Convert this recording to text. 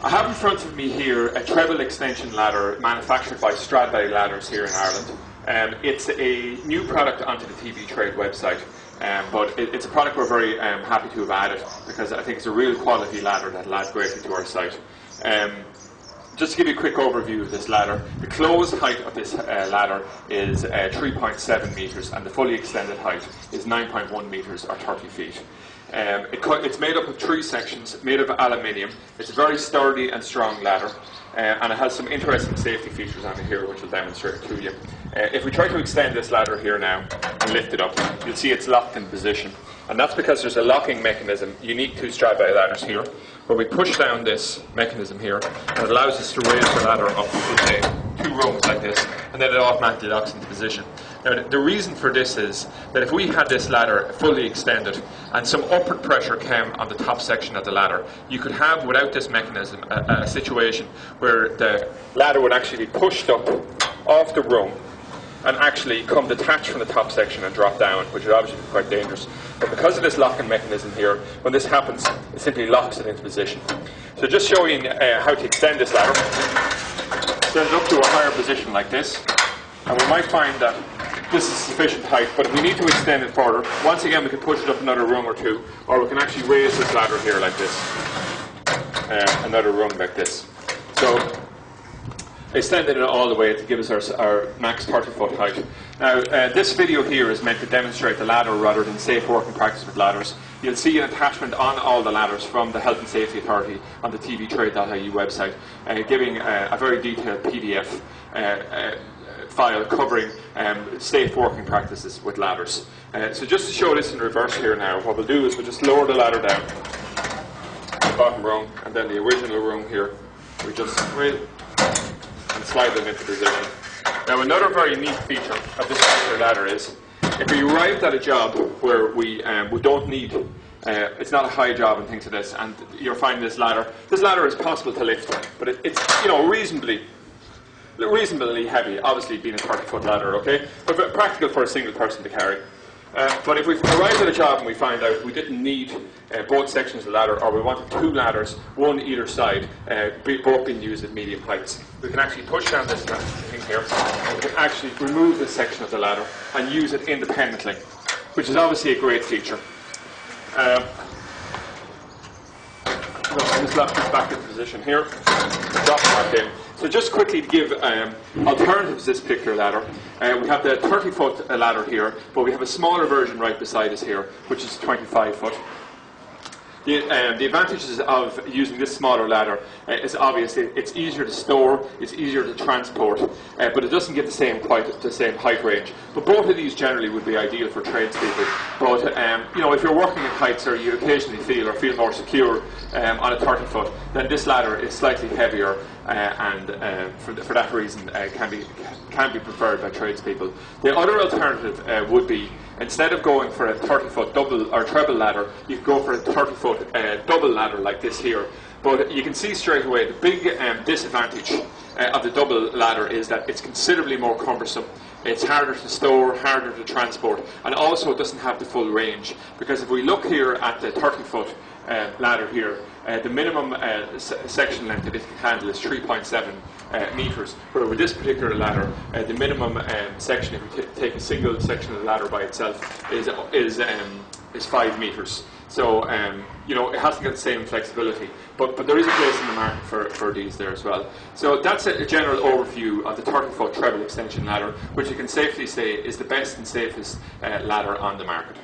I have in front of me here a treble extension ladder manufactured by Stradbally Ladders here in Ireland. It's a new product onto the TV Trade website, but it's a product we're very happy to have added because I think it's a real quality ladder that will add greatly to our site. Just to give you a quick overview of this ladder, the closed height of this ladder is 3.7 metres and the fully extended height is 9.1 metres or 30 feet. It's made up of 3 sections, made of aluminium. It's a very sturdy and strong ladder, and it has some interesting safety features on it here which I'll demonstrate to you. If we try to extend this ladder here now and lift it up, you'll see it's locked in position. And that's because there's a locking mechanism unique to Stradbally ladders here, where we push down this mechanism here, and it allows us to raise the ladder up to say 2 rungs like this, and then it automatically locks into position. Now, the reason for this is that if we had this ladder fully extended and some upward pressure came on the top section of the ladder, you could have, without this mechanism, a situation where the ladder would actually be pushed up off the rung and actually come detached from the top section and drop down, which would obviously be quite dangerous. But because of this locking mechanism here, when this happens, it simply locks it into position. So just showing how to extend this ladder, send it up to a higher position like this, and we might find that this is sufficient height, but if we need to extend it further, once again we can push it up another rung or 2, or we can actually raise this ladder here like this, another rung like this. So extending it all the way to give us our max 30-foot height. Now, this video here is meant to demonstrate the ladder rather than safe working practice with ladders. You'll see an attachment on all the ladders from the Health and Safety Authority on the tvtrade.ie website, giving a very detailed PDF file covering safe working practices with ladders. So just to show this in reverse here now, what we'll do is we'll just lower the ladder down, the bottom rung, and then the original rung here. We just raise and slide them into position. Now, another very neat feature of this particular ladder is if we arrived at a job where we don't need, it's not a high job and things like this, and you're finding this ladder is possible to lift, but it's reasonably heavy, obviously being a 30-foot ladder, okay, but practical for a single person to carry. But if we arrived at a job and we find out we didn't need both sections of the ladder, or we wanted 2 ladders, one either side, both being used at medium heights, we can actually push down this thing here, and we can actually remove this section of the ladder and use it independently, which is obviously a great feature. I'll just lock this back into position here, drop it back in. So just quickly to give alternatives to this particular ladder, we have the 30-foot ladder here, but we have a smaller version right beside us here, which is 25-foot. The advantages of using this smaller ladder is obviously it's easier to store, it's easier to transport, but it doesn't give the same height range. But both of these generally would be ideal for tradespeople. But if you're working at heights or you occasionally feel more secure on a 30-foot, then this ladder is slightly heavier, and for that reason can be preferred by tradespeople. The other alternative would be, instead of going for a 30-foot double or treble ladder, you could go for a 30-foot double ladder like this here. But you can see straight away the big disadvantage of the double ladder is that it's considerably more cumbersome. It's harder to store, harder to transport, and also it doesn't have the full range. Because if we look here at the 30-foot ladder here, the minimum section length that it can handle is 3.7 metres, where with this particular ladder, the minimum section, if we take a single section of the ladder by itself, is 5 metres. So it hasn't got the same flexibility, but there is a place in the market for these there as well. So that's a general overview of the 30-foot treble extension ladder, which you can safely say is the best and safest ladder on the market.